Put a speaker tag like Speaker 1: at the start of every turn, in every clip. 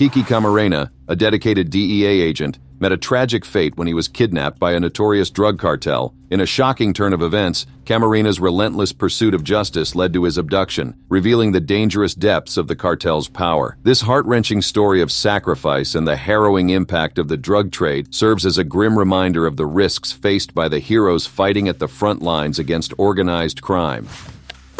Speaker 1: Kiki Camarena, a dedicated DEA agent, met a tragic fate when he was kidnapped by a notorious drug cartel. In a shocking turn of events, Camarena's relentless pursuit of justice led to his abduction, revealing the dangerous depths of the cartel's power. This heart-wrenching story of sacrifice and the harrowing impact of the drug trade serves as a grim reminder of the risks faced by the heroes fighting at the front lines against organized crime.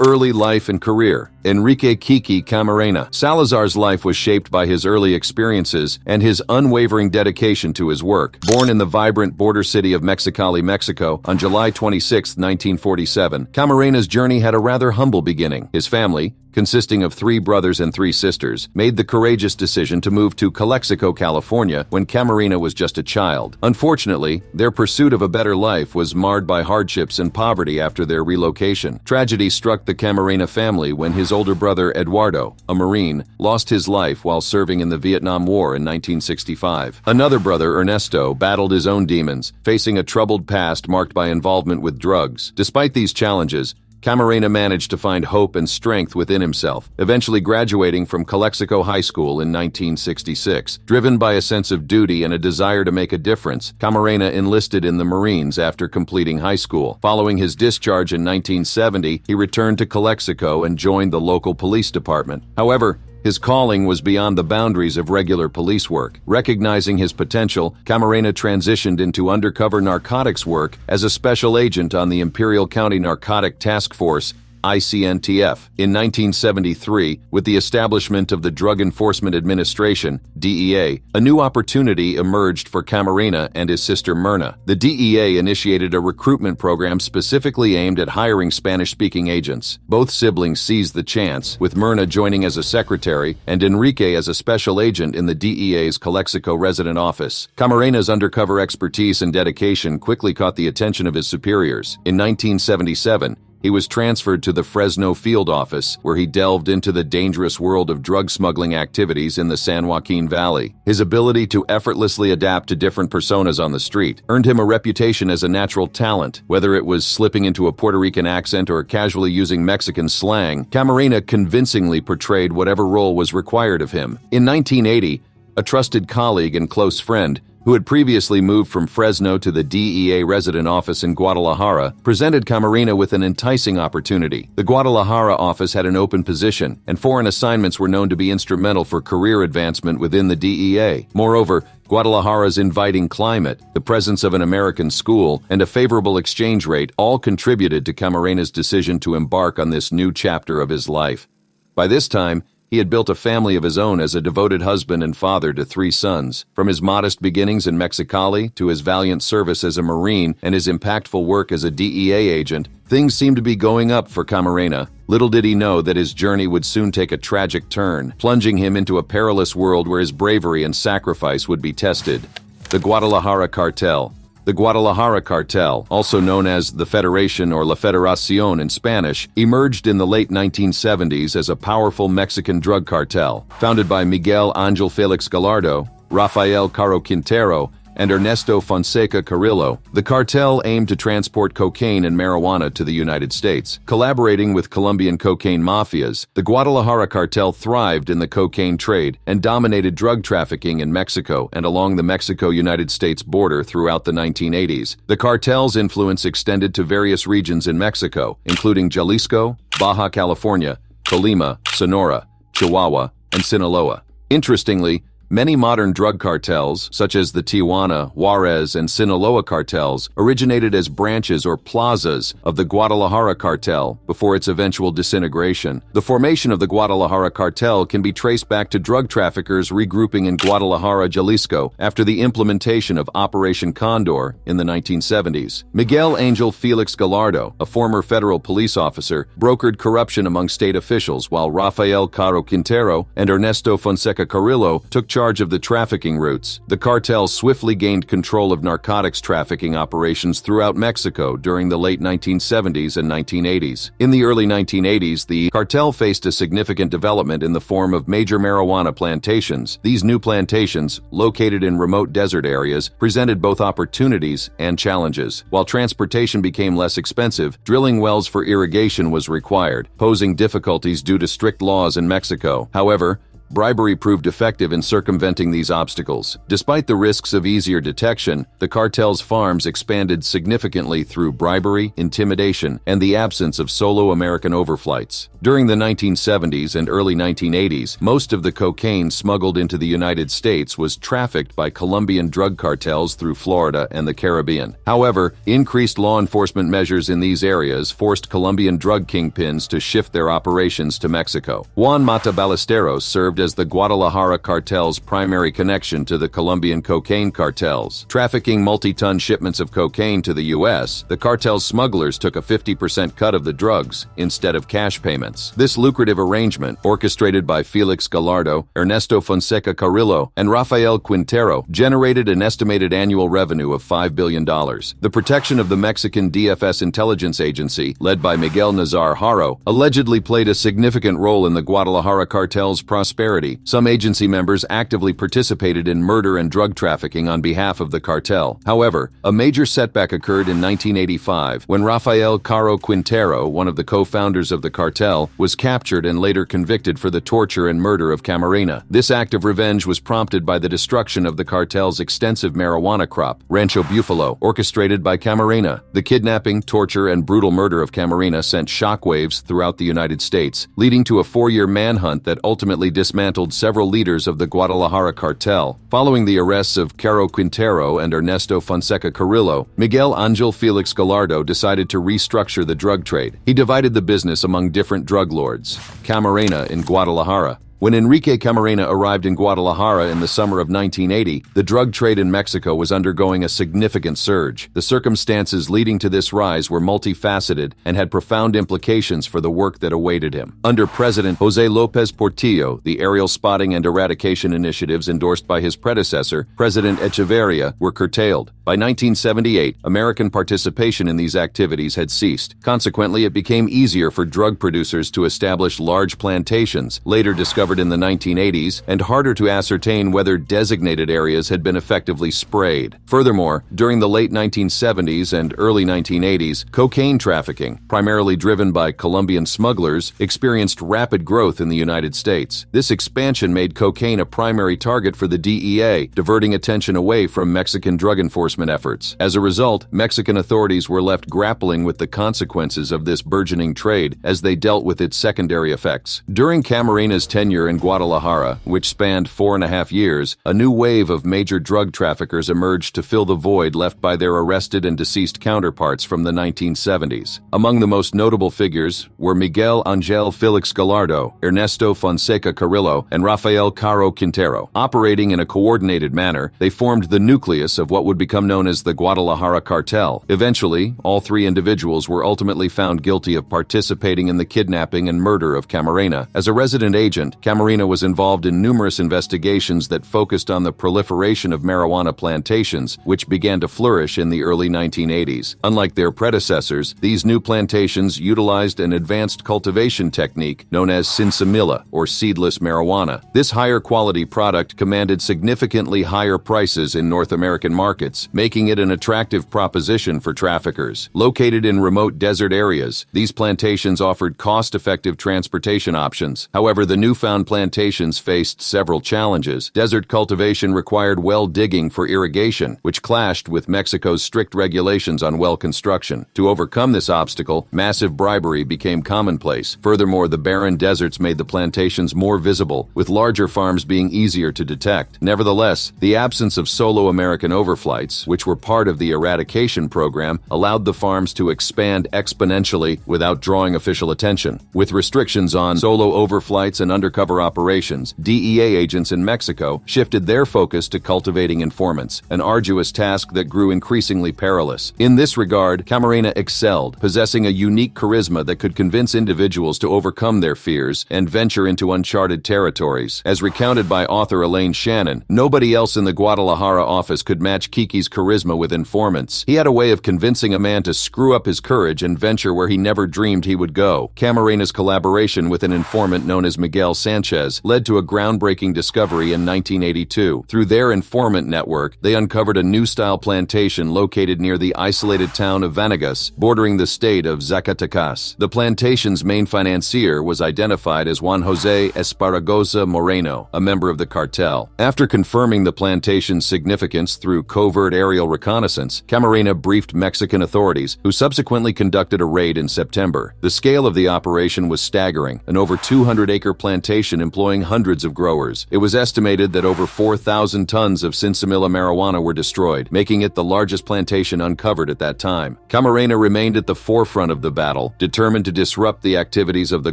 Speaker 1: Early life and career. Enrique Kiki Camarena. Salazar's life was shaped by his early experiences and his unwavering dedication to his work. Born in the vibrant border city of Mexicali, Mexico, on July 26, 1947, Camarena's journey had a rather humble beginning. His family, consisting of 3 brothers and 3 sisters, made the courageous decision to move to Calexico, California, when Camarena was just a child. Unfortunately, their pursuit of a better life was marred by hardships and poverty after their relocation. Tragedy struck the Camarena family when his older brother Eduardo, a Marine, lost his life while serving in the Vietnam War in 1965. Another brother, Ernesto, battled his own demons, facing a troubled past marked by involvement with drugs. Despite these challenges, Camarena managed to find hope and strength within himself, eventually graduating from Calexico High School in 1966. Driven by a sense of duty and a desire to make a difference, Camarena enlisted in the Marines after completing high school. Following his discharge in 1970, he returned to Calexico and joined the local police department. However, his calling was beyond the boundaries of regular police work. Recognizing his potential, Camarena transitioned into undercover narcotics work as a special agent on the Imperial County Narcotic Task Force, ICNTF. In 1973, with the establishment of the Drug Enforcement Administration, DEA, a new opportunity emerged for Camarena and his sister Myrna. The DEA initiated a recruitment program specifically aimed at hiring Spanish-speaking agents. Both siblings seized the chance, with Myrna joining as a secretary and Enrique as a special agent in the DEA's Calexico resident office. Camarena's undercover expertise and dedication quickly caught the attention of his superiors. In 1977, he was transferred to the Fresno field office, where he delved into the dangerous world of drug smuggling activities in the San Joaquin Valley. His ability to effortlessly adapt to different personas on the street earned him a reputation as a natural talent. Whether it was slipping into a Puerto Rican accent or casually using Mexican slang, Camarena convincingly portrayed whatever role was required of him. In 1980, a trusted colleague and close friend, who had previously moved from Fresno to the DEA resident office in Guadalajara, presented Camarena with an enticing opportunity. The Guadalajara office had an open position, and foreign assignments were known to be instrumental for career advancement within the DEA. Moreover, Guadalajara's inviting climate, the presence of an American school, and a favorable exchange rate all contributed to Camarena's decision to embark on this new chapter of his life. By this time, he had built a family of his own as a devoted husband and father to 3 sons. From his modest beginnings in Mexicali to his valiant service as a Marine and his impactful work as a DEA agent, things seemed to be going up for Camarena. Little did he know that his journey would soon take a tragic turn, plunging him into a perilous world where his bravery and sacrifice would be tested. The Guadalajara Cartel. The Guadalajara Cartel, also known as the Federation or La Federación in Spanish, emerged in the late 1970s as a powerful Mexican drug cartel. Founded by Miguel Ángel Félix Gallardo, Rafael Caro Quintero, and Ernesto Fonseca Carrillo, the cartel aimed to transport cocaine and marijuana to the United States. Collaborating with Colombian cocaine mafias, the Guadalajara cartel thrived in the cocaine trade and dominated drug trafficking in Mexico and along the Mexico-United States border throughout the 1980s. The cartel's influence extended to various regions in Mexico, including Jalisco, Baja California, Colima, Sonora, Chihuahua, and Sinaloa. Interestingly, many modern drug cartels, such as the Tijuana, Juarez, and Sinaloa cartels, originated as branches or plazas of the Guadalajara cartel before its eventual disintegration. The formation of the Guadalajara cartel can be traced back to drug traffickers regrouping in Guadalajara, Jalisco, after the implementation of Operation Condor in the 1970s. Miguel Ángel Félix Gallardo, a former federal police officer, brokered corruption among state officials, while Rafael Caro Quintero and Ernesto Fonseca Carrillo took charge of the trafficking routes. The cartel swiftly gained control of narcotics trafficking operations throughout Mexico during the late 1970s and 1980s. In the early 1980s, the cartel faced a significant development in the form of major marijuana plantations. These new plantations, located in remote desert areas, presented both opportunities and challenges. While transportation became less expensive, drilling wells for irrigation was required, posing difficulties due to strict laws in Mexico. However, Bribery proved effective in circumventing these obstacles. Despite the risks of easier detection, the cartel's farms expanded significantly through bribery, intimidation, and the absence of solo American overflights. During the 1970s and early 1980s, most of the cocaine smuggled into the United States was trafficked by Colombian drug cartels through Florida and the Caribbean. However, increased law enforcement measures in these areas forced Colombian drug kingpins to shift their operations to Mexico. Juan Mata Ballesteros served as the Guadalajara cartel's primary connection to the Colombian cocaine cartels. Trafficking multi-ton shipments of cocaine to the U.S., the cartel's smugglers took a 50% cut of the drugs instead of cash payments. This lucrative arrangement, orchestrated by Felix Gallardo, Ernesto Fonseca Carrillo, and Rafael Quintero, generated an estimated annual revenue of $5 billion. The protection of the Mexican DFS intelligence agency, led by Miguel Nazar Haro, allegedly played a significant role in the Guadalajara cartel's prosperity. Some agency members actively participated in murder and drug trafficking on behalf of the cartel. However, a major setback occurred in 1985 when Rafael Caro Quintero, one of the co-founders of the cartel, was captured and later convicted for the torture and murder of Camarena. This act of revenge was prompted by the destruction of the cartel's extensive marijuana crop, Rancho Bufalo, orchestrated by Camarena. The kidnapping, torture, and brutal murder of Camarena sent shockwaves throughout the United States, leading to a 4-year manhunt that ultimately dismantled several leaders of the Guadalajara cartel. Following the arrests of Caro Quintero and Ernesto Fonseca Carrillo, Miguel Angel Felix Gallardo decided to restructure the drug trade. He divided the business among different drug lords. Camarena in Guadalajara. When Enrique Camarena arrived in Guadalajara in the summer of 1980, the drug trade in Mexico was undergoing a significant surge. The circumstances leading to this rise were multifaceted and had profound implications for the work that awaited him. Under President José López Portillo, the aerial spotting and eradication initiatives endorsed by his predecessor, President Echeverría, were curtailed. By 1978, American participation in these activities had ceased. Consequently, it became easier for drug producers to establish large plantations, later discovered in the 1980s, and harder to ascertain whether designated areas had been effectively sprayed. Furthermore, during the late 1970s and early 1980s, cocaine trafficking, primarily driven by Colombian smugglers, experienced rapid growth in the United States. This expansion made cocaine a primary target for the DEA, diverting attention away from Mexican drug enforcement efforts. As a result, Mexican authorities were left grappling with the consequences of this burgeoning trade as they dealt with its secondary effects. During Camarena's tenure in Guadalajara, which spanned 4.5 years, a new wave of major drug traffickers emerged to fill the void left by their arrested and deceased counterparts from the 1970s. Among the most notable figures were Miguel Angel Felix Gallardo, Ernesto Fonseca Carrillo, and Rafael Caro Quintero. Operating in a coordinated manner, they formed the nucleus of what would become known as the Guadalajara Cartel. Eventually, all 3 individuals were ultimately found guilty of participating in the kidnapping and murder of Camarena. As a resident agent, Camarena was involved in numerous investigations that focused on the proliferation of marijuana plantations, which began to flourish in the early 1980s. Unlike their predecessors, these new plantations utilized an advanced cultivation technique known as sinsemilla, or seedless marijuana. This higher quality product commanded significantly higher prices in North American markets, making it an attractive proposition for traffickers. Located in remote desert areas, these plantations offered cost-effective transportation options. However, the newfound plantations faced several challenges. Desert cultivation required well digging for irrigation, which clashed with Mexico's strict regulations on well construction. To overcome this obstacle, massive bribery became commonplace. Furthermore, the barren deserts made the plantations more visible, with larger farms being easier to detect. Nevertheless, the absence of solo American overflights, which were part of the eradication program, allowed the farms to expand exponentially without drawing official attention. With restrictions on solo overflights and undercover operations, DEA agents in Mexico shifted their focus to cultivating informants, an arduous task that grew increasingly perilous. In this regard, Camarena excelled, possessing a unique charisma that could convince individuals to overcome their fears and venture into uncharted territories. As recounted by author Elaine Shannon, nobody else in the Guadalajara office could match Kiki's charisma with informants. He had a way of convincing a man to screw up his courage and venture where he never dreamed he would go. Camarena's collaboration with an informant known as Miguel Sanchez led to a groundbreaking discovery in 1982. Through their informant network, they uncovered a new-style plantation located near the isolated town of Vanegas, bordering the state of Zacatecas. The plantation's main financier was identified as Juan Jose Esparragoza Moreno, a member of the cartel. After confirming the plantation's significance through covert aerial reconnaissance, Camarena briefed Mexican authorities, who subsequently conducted a raid in September. The scale of the operation was staggering, an over 200-acre plantation employing hundreds of growers. It was estimated that over 4,000 tons of Sinsemilla marijuana were destroyed, making it the largest plantation uncovered at that time. Camarena remained at the forefront of the battle, determined to disrupt the activities of the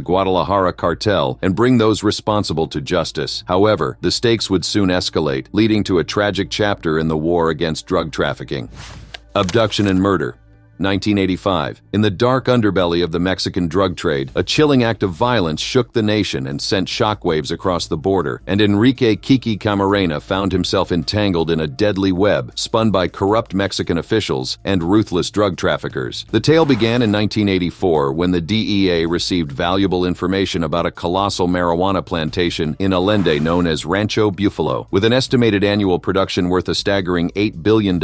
Speaker 1: Guadalajara cartel and bring those responsible to justice. However, the stakes would soon escalate, leading to a tragic chapter in the war against drug trafficking. Abduction and murder. 1985. In the dark underbelly of the Mexican drug trade, a chilling act of violence shook the nation and sent shockwaves across the border, and Enrique Kiki Camarena found himself entangled in a deadly web spun by corrupt Mexican officials and ruthless drug traffickers. The tale began in 1984 when the DEA received valuable information about a colossal marijuana plantation in Allende known as Rancho Bufalo. With an estimated annual production worth a staggering $8 billion,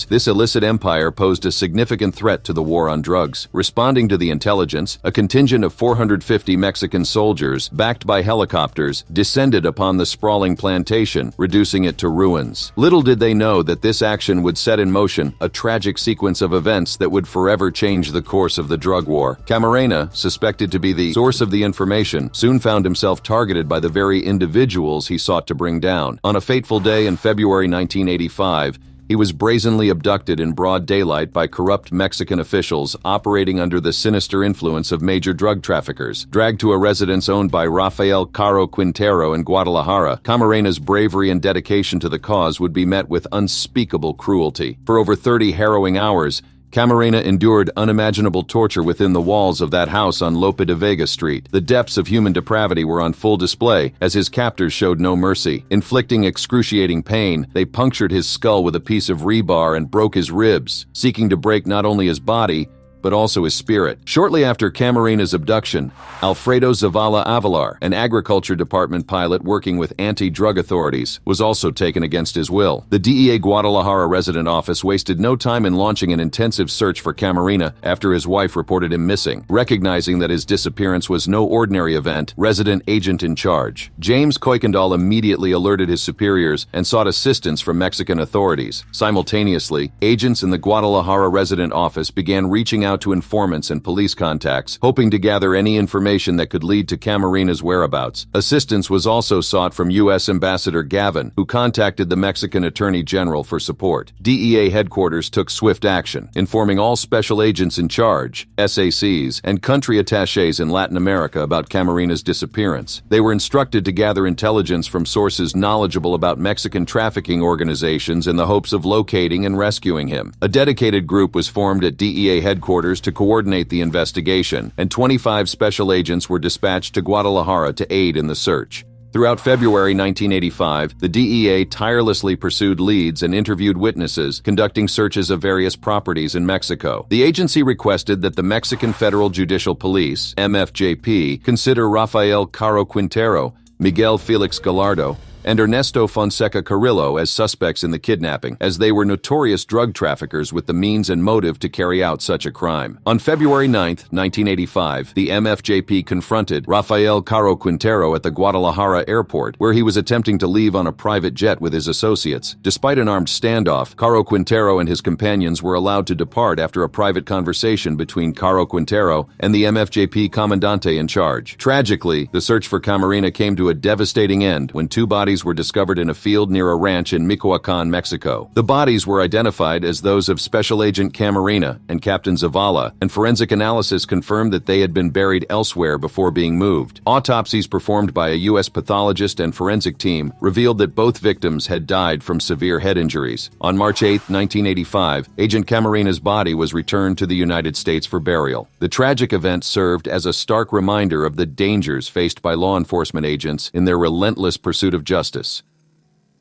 Speaker 1: this illicit empire posed a significant threat to the war on drugs. Responding to the intelligence, a contingent of 450 Mexican soldiers, backed by helicopters, descended upon the sprawling plantation, reducing it to ruins. Little did they know that this action would set in motion a tragic sequence of events that would forever change the course of the drug war. Camarena, suspected to be the source of the information, soon found himself targeted by the very individuals he sought to bring down. On a fateful day in February 1985, he was brazenly abducted in broad daylight by corrupt Mexican officials operating under the sinister influence of major drug traffickers. Dragged to a residence owned by Rafael Caro Quintero in Guadalajara, Camarena's bravery and dedication to the cause would be met with unspeakable cruelty. For over 30 harrowing hours, Camarena endured unimaginable torture within the walls of that house on Lope de Vega Street. The depths of human depravity were on full display as his captors showed no mercy. Inflicting excruciating pain, they punctured his skull with a piece of rebar and broke his ribs, seeking to break not only his body, but also his spirit. Shortly after Camarena's abduction, Alfredo Zavala Avalar, an agriculture department pilot working with anti-drug authorities, was also taken against his will. The DEA Guadalajara resident office wasted no time in launching an intensive search for Camarena after his wife reported him missing. Recognizing that his disappearance was no ordinary event, resident agent in charge, James Kuykendall, immediately alerted his superiors and sought assistance from Mexican authorities. Simultaneously, agents in the Guadalajara resident office began reaching out to informants and police contacts, hoping to gather any information that could lead to Camarena's whereabouts. Assistance was also sought from U.S. Ambassador Gavin, who contacted the Mexican Attorney General for support. DEA headquarters took swift action, informing all special agents in charge, SACs, and country attachés in Latin America about Camarena's disappearance. They were instructed to gather intelligence from sources knowledgeable about Mexican trafficking organizations in the hopes of locating and rescuing him. A dedicated group was formed at DEA headquarters to coordinate the investigation, and 25 special agents were dispatched to Guadalajara to aid in the search. Throughout February 1985, the DEA tirelessly pursued leads and interviewed witnesses, conducting searches of various properties in Mexico. The agency requested that the Mexican Federal Judicial Police, MFJP, consider Rafael Caro Quintero, Miguel Felix Gallardo, and Ernesto Fonseca Carrillo as suspects in the kidnapping, as they were notorious drug traffickers with the means and motive to carry out such a crime. On February 9, 1985, the MFJP confronted Rafael Caro Quintero at the Guadalajara airport, where he was attempting to leave on a private jet with his associates. Despite an armed standoff, Caro Quintero and his companions were allowed to depart after a private conversation between Caro Quintero and the MFJP commandante in charge. Tragically, the search for Camarena came to a devastating end when two bodies were discovered in a field near a ranch in Michoacán, Mexico. The bodies were identified as those of Special Agent Camarena and Captain Zavala, and forensic analysis confirmed that they had been buried elsewhere before being moved. Autopsies performed by a U.S. pathologist and forensic team revealed that both victims had died from severe head injuries. On March 8, 1985, Agent Camarena's body was returned to the United States for burial. The tragic event served as a stark reminder of the dangers faced by law enforcement agents in their relentless pursuit of justice.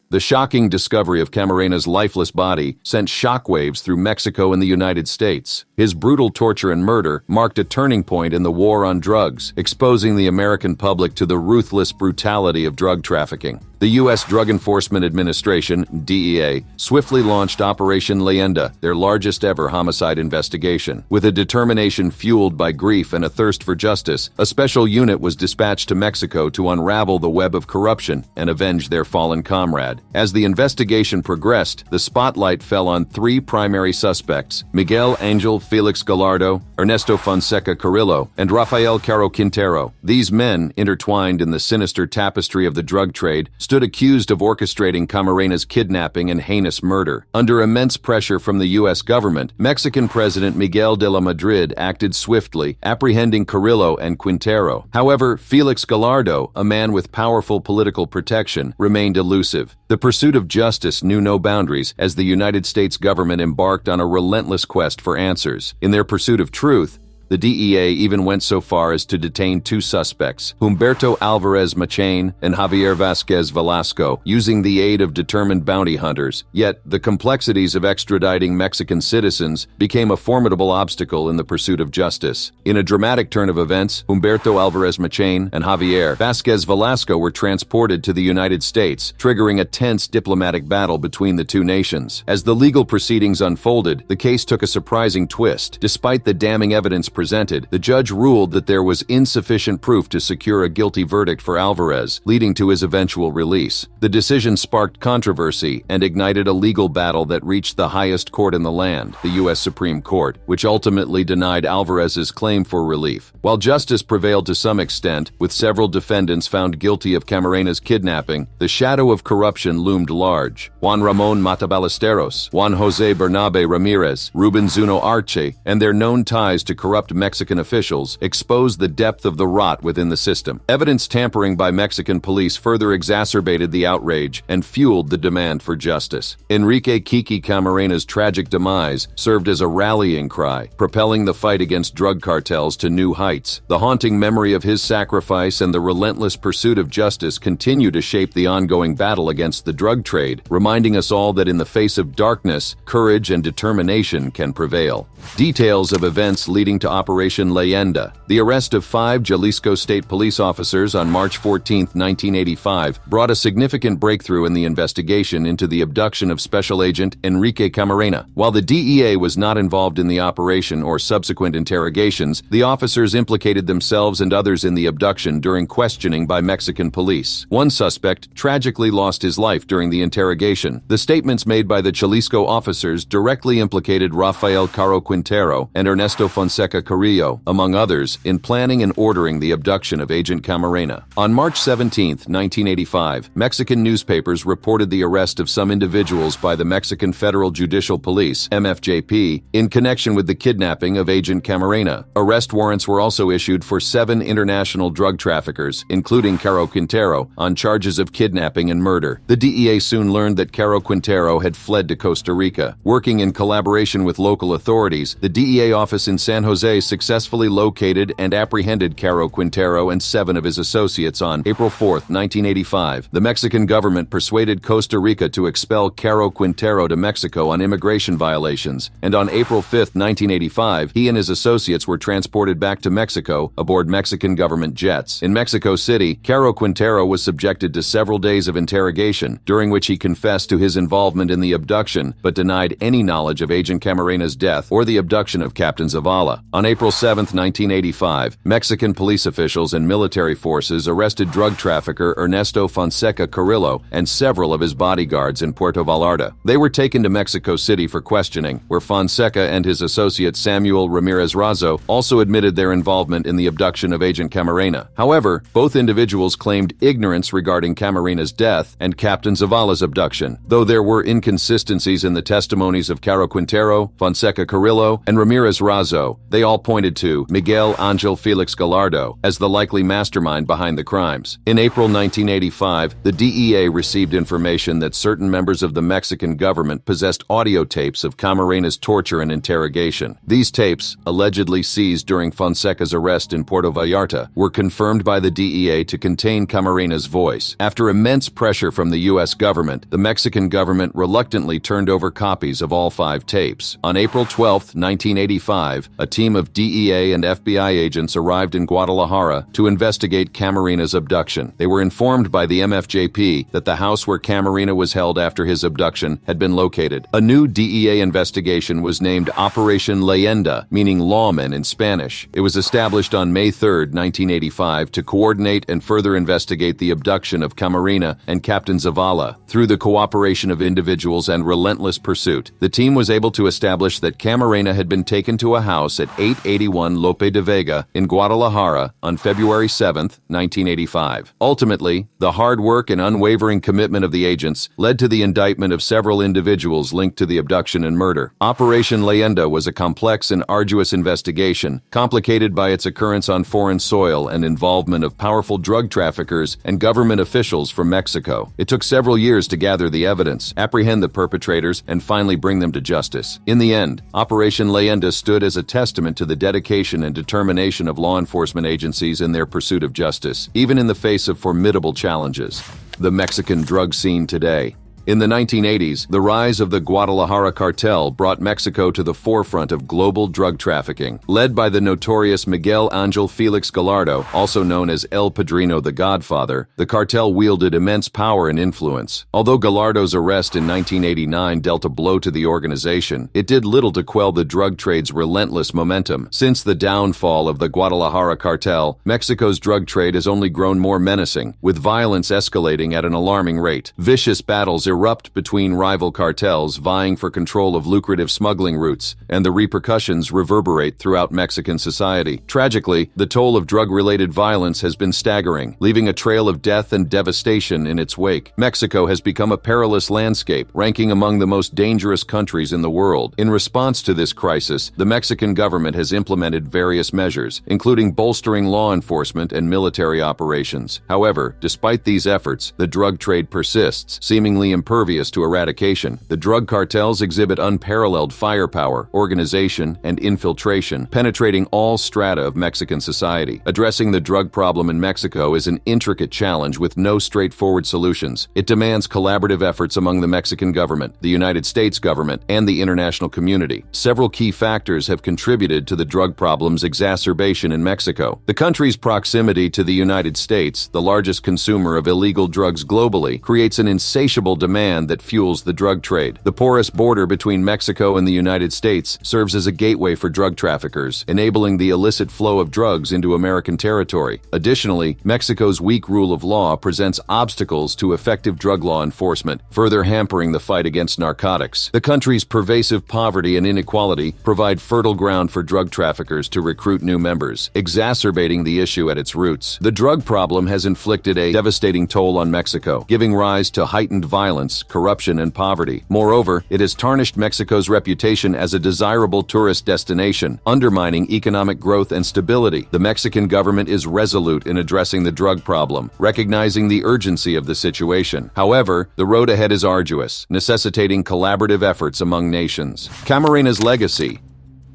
Speaker 1: The shocking discovery of Camarena's lifeless body sent shockwaves through Mexico and the United States. His brutal torture and murder marked a turning point in the war on drugs, exposing the American public to the ruthless brutality of drug trafficking. The U.S. Drug Enforcement Administration, DEA, swiftly launched Operation Leyenda, their largest ever homicide investigation. With a determination fueled by grief and a thirst for justice, a special unit was dispatched to Mexico to unravel the web of corruption and avenge their fallen comrade. As the investigation progressed, the spotlight fell on three primary suspects: Miguel Angel Felix Gallardo, Ernesto Fonseca Carrillo, and Rafael Caro Quintero. These men, intertwined in the sinister tapestry of the drug trade, stood accused of orchestrating Camarena's kidnapping and heinous murder. Under immense pressure from the U.S. government, Mexican President Miguel de la Madrid acted swiftly, apprehending Carrillo and Quintero. However, Felix Gallardo, a man with powerful political protection, remained elusive. The pursuit of justice knew no boundaries as the United States government embarked on a relentless quest for answers. In their pursuit of truth, the DEA even went so far as to detain two suspects, Humberto Alvarez Machain and Javier Vasquez Velasco, using the aid of determined bounty hunters. Yet, the complexities of extraditing Mexican citizens became a formidable obstacle in the pursuit of justice. In a dramatic turn of events, Humberto Alvarez Machain and Javier Vasquez Velasco were transported to the United States, triggering a tense diplomatic battle between the two nations. As the legal proceedings unfolded, the case took a surprising twist. Despite the damning evidence presented, the judge ruled that there was insufficient proof to secure a guilty verdict for Alvarez, leading to his eventual release. The decision sparked controversy and ignited a legal battle that reached the highest court in the land, the U.S. Supreme Court, which ultimately denied Alvarez's claim for relief. While justice prevailed to some extent, with several defendants found guilty of Camarena's kidnapping, the shadow of corruption loomed large. Juan Ramon Mata Ballesteros, Juan Jose Bernabe Ramirez, Ruben Zuno Arce, and their known ties to corrupt Mexican officials exposed the depth of the rot within the system. Evidence tampering by Mexican police further exacerbated the outrage and fueled the demand for justice. Enrique Kiki Camarena's tragic demise served as a rallying cry, propelling the fight against drug cartels to new heights. The haunting memory of his sacrifice and the relentless pursuit of justice continue to shape the ongoing battle against the drug trade, reminding us all that in the face of darkness, courage and determination can prevail. Details of events leading to Operation Leyenda. The arrest of 5 Jalisco State police officers on March 14, 1985, brought a significant breakthrough in the investigation into the abduction of Special Agent Enrique Camarena. While the DEA was not involved in the operation or subsequent interrogations, the officers implicated themselves and others in the abduction during questioning by Mexican police. One suspect tragically lost his life during the interrogation. The statements made by the Jalisco officers directly implicated Rafael Caro Quintero and Ernesto Fonseca Carrillo, among others, in planning and ordering the abduction of Agent Camarena. On March 17, 1985, Mexican newspapers reported the arrest of some individuals by the Mexican Federal Judicial Police, MFJP, in connection with the kidnapping of Agent Camarena. Arrest warrants were also issued for 7 international drug traffickers, including Caro Quintero, on charges of kidnapping and murder. The DEA soon learned that Caro Quintero had fled to Costa Rica. Working in collaboration with local authorities, the DEA office in San Jose successfully located and apprehended Caro Quintero and 7 of his associates on April 4, 1985. The Mexican government persuaded Costa Rica to expel Caro Quintero to Mexico on immigration violations, and on April 5, 1985, he and his associates were transported back to Mexico aboard Mexican government jets. In Mexico City, Caro Quintero was subjected to several days of interrogation, during which he confessed to his involvement in the abduction, but denied any knowledge of Agent Camarena's death or the abduction of Captain Zavala. On April 7, 1985, Mexican police officials and military forces arrested drug trafficker Ernesto Fonseca Carrillo and several of his bodyguards in Puerto Vallarta. They were taken to Mexico City for questioning, where Fonseca and his associate Samuel Ramirez Razo also admitted their involvement in the abduction of Agent Camarena. However, both individuals claimed ignorance regarding Camarena's death and Captain Zavala's abduction. Though there were inconsistencies in the testimonies of Caro Quintero, Fonseca Carrillo, and Ramirez Razo, they all all pointed to Miguel Angel Felix Gallardo as the likely mastermind behind the crimes. In April 1985, the DEA received information that certain members of the Mexican government possessed audio tapes of Camarena's torture and interrogation. These tapes, allegedly seized during Fonseca's arrest in Puerto Vallarta, were confirmed by the DEA to contain Camarena's voice. After immense pressure from the U.S. government, the Mexican government reluctantly turned over copies of all 5 tapes. On April 12, 1985, a team of DEA and FBI agents arrived in Guadalajara to investigate Camarena's abduction. They were informed by the MFJP that the house where Camarena was held after his abduction had been located. A new DEA investigation was named Operation Leyenda, meaning lawmen in Spanish. It was established on May 3, 1985, to coordinate and further investigate the abduction of Camarena and Captain Zavala. Through the cooperation of individuals and relentless pursuit, the team was able to establish that Camarena had been taken to a house at 881 Lope de Vega in Guadalajara on February 7, 1985. Ultimately, the hard work and unwavering commitment of the agents led to the indictment of several individuals linked to the abduction and murder. Operation Leyenda was a complex and arduous investigation, complicated by its occurrence on foreign soil and involvement of powerful drug traffickers and government officials from Mexico. It took several years to gather the evidence, apprehend the perpetrators, and finally bring them to justice. In the end, Operation Leyenda stood as a testament to the dedication and determination of law enforcement agencies in their pursuit of justice, even in the face of formidable challenges. The Mexican drug scene today. In the 1980s, the rise of the Guadalajara Cartel brought Mexico to the forefront of global drug trafficking. Led by the notorious Miguel Angel Felix Gallardo, also known as El Padrino the Godfather, the cartel wielded immense power and influence. Although Gallardo's arrest in 1989 dealt a blow to the organization, it did little to quell the drug trade's relentless momentum. Since the downfall of the Guadalajara Cartel, Mexico's drug trade has only grown more menacing, with violence escalating at an alarming rate. Vicious battles erupt between rival cartels vying for control of lucrative smuggling routes, and the repercussions reverberate throughout Mexican society. Tragically, the toll of drug-related violence has been staggering, leaving a trail of death and devastation in its wake. Mexico has become a perilous landscape, ranking among the most dangerous countries in the world. In response to this crisis, the Mexican government has implemented various measures, including bolstering law enforcement and military operations. However, despite these efforts, the drug trade persists, seemingly impervious to eradication. The drug cartels exhibit unparalleled firepower, organization, and infiltration, penetrating all strata of Mexican society. Addressing the drug problem in Mexico is an intricate challenge with no straightforward solutions. It demands collaborative efforts among the Mexican government, the United States government, and the international community. Several key factors have contributed to the drug problem's exacerbation in Mexico. The country's proximity to the United States, the largest consumer of illegal drugs globally, creates an insatiable demand that fuels the drug trade. The porous border between Mexico and the United States serves as a gateway for drug traffickers, enabling the illicit flow of drugs into American territory. Additionally, Mexico's weak rule of law presents obstacles to effective drug law enforcement, further hampering the fight against narcotics. The country's pervasive poverty and inequality provide fertile ground for drug traffickers to recruit new members, exacerbating the issue at its roots. The drug problem has inflicted a devastating toll on Mexico, giving rise to heightened violence, corruption, and poverty. Moreover, it has tarnished Mexico's reputation as a desirable tourist destination, undermining economic growth and stability. The Mexican government is resolute in addressing the drug problem, recognizing the urgency of the situation. However, the road ahead is arduous, necessitating collaborative efforts among nations. Camarena's legacy.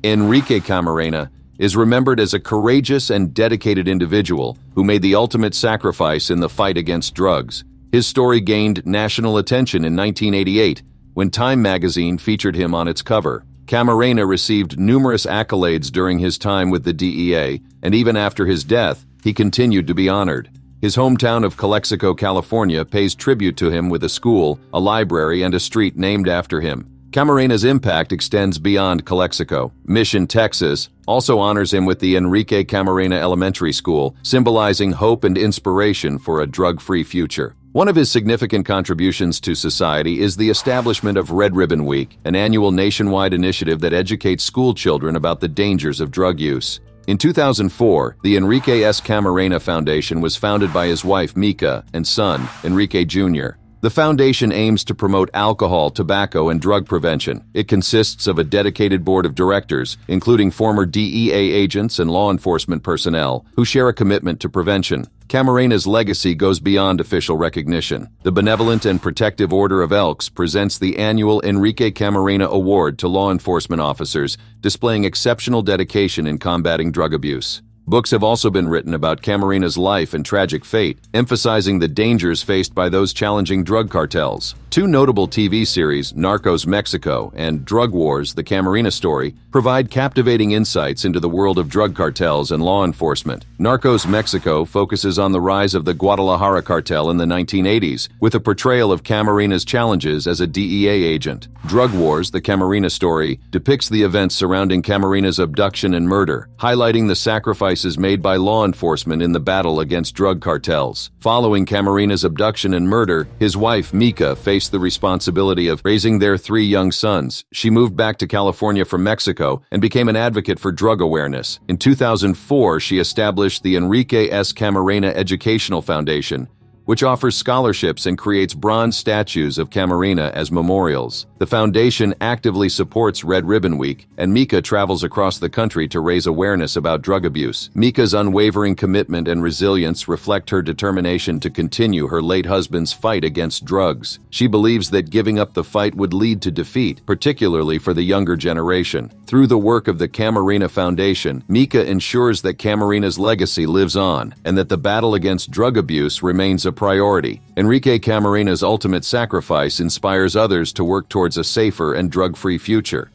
Speaker 1: Enrique Camarena is remembered as a courageous and dedicated individual who made the ultimate sacrifice in the fight against drugs. His story gained national attention in 1988 when Time magazine featured him on its cover. Camarena received numerous accolades during his time with the DEA, and even after his death, he continued to be honored. His hometown of Calexico, California, pays tribute to him with a school, a library, and a street named after him. Camarena's impact extends beyond Calexico. Mission, Texas, also honors him with the Enrique Camarena Elementary School, symbolizing hope and inspiration for a drug-free future. One of his significant contributions to society is the establishment of Red Ribbon Week, an annual nationwide initiative that educates school children about the dangers of drug use. In 2004, the Enrique S. Camarena Foundation was founded by his wife, Mika, and son, Enrique Jr. The foundation aims to promote alcohol, tobacco, and drug prevention. It consists of a dedicated board of directors, including former DEA agents and law enforcement personnel, who share a commitment to prevention. Camarena's legacy goes beyond official recognition. The Benevolent and Protective Order of Elks presents the annual Enrique Camarena Award to law enforcement officers, displaying exceptional dedication in combating drug abuse. Books have also been written about Camarena's life and tragic fate, emphasizing the dangers faced by those challenging drug cartels. Two notable TV series, Narcos Mexico and Drug Wars: The Camarena Story, provide captivating insights into the world of drug cartels and law enforcement. Narcos Mexico focuses on the rise of the Guadalajara cartel in the 1980s, with a portrayal of Camarena's challenges as a DEA agent. Drug Wars: The Camarena Story depicts the events surrounding Camarena's abduction and murder, highlighting the sacrifices made by law enforcement in the battle against drug cartels. Following Camarena's abduction and murder, his wife, Mika, faced the responsibility of raising their 3 young sons. She moved back to California from Mexico and became an advocate for drug awareness. In 2004, she established the Enrique S. Camarena Educational Foundation, which offers scholarships and creates bronze statues of Camarena as memorials. The foundation actively supports Red Ribbon Week, and Mika travels across the country to raise awareness about drug abuse. Mika's unwavering commitment and resilience reflect her determination to continue her late husband's fight against drugs. She believes that giving up the fight would lead to defeat, particularly for the younger generation. Through the work of the Camarena Foundation, Mika ensures that Camarena's legacy lives on, and that the battle against drug abuse remains a priority. Enrique Camarena's ultimate sacrifice inspires others to work towards a safer and drug-free future.